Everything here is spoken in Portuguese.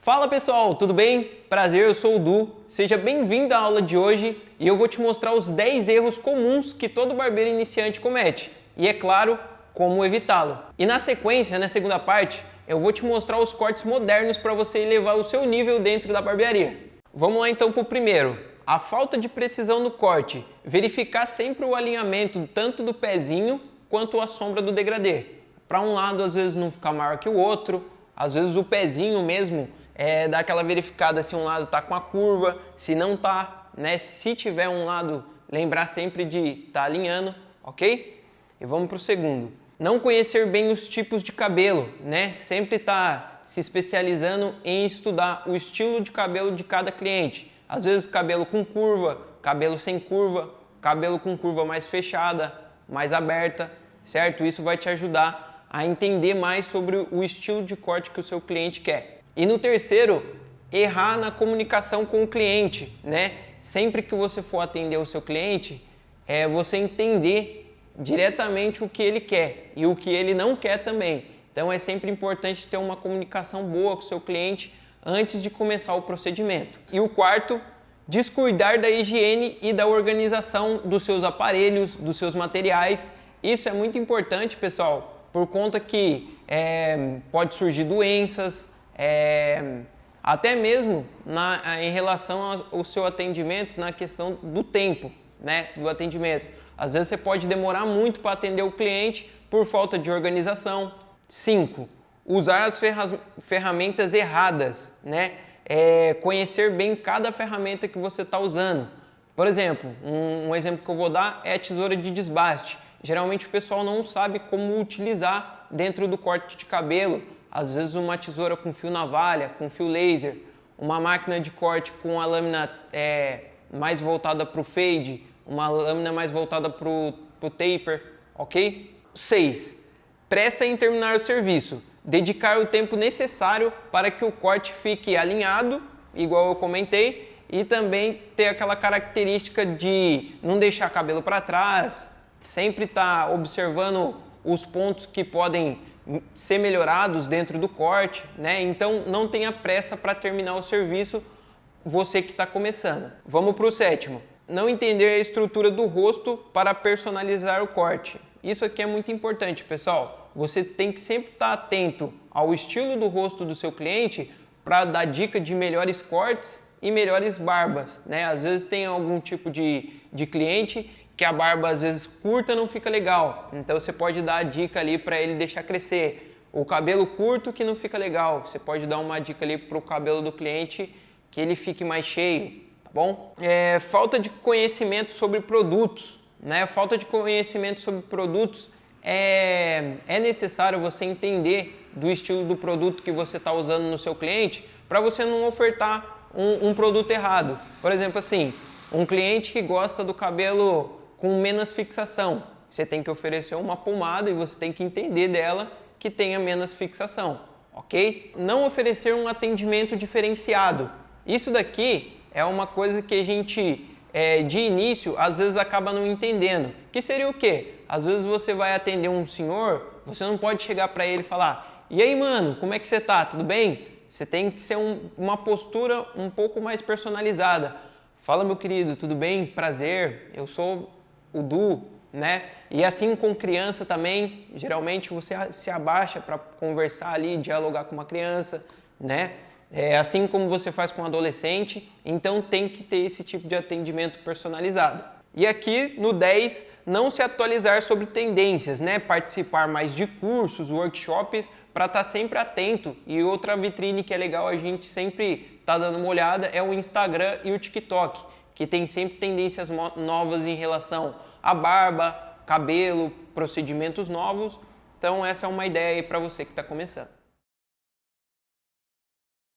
Fala pessoal, tudo bem? Prazer, eu sou o Du. Seja bem-vindo à aula de hoje e eu vou te mostrar os 10 erros comuns que todo barbeiro iniciante comete. E é claro, como evitá-lo. E na sequência, na segunda parte, eu vou te mostrar os cortes modernos para você elevar o seu nível dentro da barbearia. Vamos lá então para o primeiro. A falta de precisão no corte. Verificar sempre o alinhamento tanto do pezinho quanto a sombra do degradê. Para um lado às vezes não ficar maior que o outro, às vezes o pezinho mesmo dá aquela verificada se um lado está com a curva, se não está, né? Se tiver um lado, lembrar sempre de estar alinhando, ok? E vamos para o segundo. Não conhecer bem os tipos de cabelo, né? Sempre tá se especializando em estudar o estilo de cabelo de cada cliente. Às vezes cabelo com curva, cabelo sem curva, cabelo com curva mais fechada, mais aberta, certo? Isso vai te ajudar a entender mais sobre o estilo de corte que o seu cliente quer. E no terceiro, errar na comunicação com o cliente, né? Sempre que você for atender o seu cliente, você entender diretamente o que ele quer e o que ele não quer também. Então é sempre importante ter uma comunicação boa com o seu cliente antes de começar o procedimento. E o quarto, descuidar da higiene e da organização dos seus aparelhos, dos seus materiais. Isso é muito importante, pessoal, por conta que pode surgir doenças, até mesmo em relação ao seu atendimento, na questão do tempo, né, do atendimento. Às vezes você pode demorar muito para atender o cliente por falta de organização. 5. Usar as ferramentas erradas, né? Conhecer bem cada ferramenta que você está usando. Por exemplo, um exemplo que eu vou dar é a tesoura de desbaste. Geralmente o pessoal não sabe como utilizar dentro do corte de cabelo. Às vezes uma tesoura com fio navalha, com fio laser, uma máquina de corte com a lâmina mais voltada para o fade, uma lâmina mais voltada para o taper, ok? 6. Pressa em terminar o serviço. Dedicar o tempo necessário para que o corte fique alinhado, igual eu comentei, e também ter aquela característica de não deixar cabelo para trás, sempre estar observando os pontos que podem ser melhorados dentro do corte, né? Então não tenha pressa para terminar o serviço, você que está começando. Vamos para o sétimo. Não entender a estrutura do rosto para personalizar o corte. Isso aqui é muito importante, pessoal. Você tem que sempre estar atento ao estilo do rosto do seu cliente para dar dica de melhores cortes e melhores barbas, né? Às vezes tem algum tipo de cliente que a barba às vezes curta não fica legal. Então você pode dar a dica ali para ele deixar crescer. O cabelo curto que não fica legal, você pode dar uma dica ali para o cabelo do cliente que ele fique mais cheio, tá bom? Falta de conhecimento sobre produtos, né? Falta de conhecimento sobre produtos é necessário você entender do estilo do produto que você está usando no seu cliente para você não ofertar um produto errado. Por exemplo, assim, um cliente que gosta do cabelo com menos fixação, você tem que oferecer uma pomada e você tem que entender dela que tenha menos fixação, ok? Não oferecer um atendimento diferenciado. Isso daqui é uma coisa que a gente, de início, às vezes acaba não entendendo. Que seria o quê? Às vezes você vai atender um senhor, você não pode chegar para ele e falar: e aí, mano, como é que você tá? Tudo bem? Você tem que ser uma postura um pouco mais personalizada. Fala, meu querido, tudo bem? Prazer, eu sou o Du, né? E assim com criança também, geralmente você se abaixa para conversar ali, dialogar com uma criança, né? Assim como você faz com um adolescente, então tem que ter esse tipo de atendimento personalizado. E aqui no 10, não se atualizar sobre tendências, né? Participar mais de cursos, workshops, para estar sempre atento. E outra vitrine que é legal a gente sempre tá dando uma olhada é o Instagram e o TikTok, que tem sempre tendências novas em relação a barba, cabelo, procedimentos novos. Então essa é uma ideia aí para você que está começando.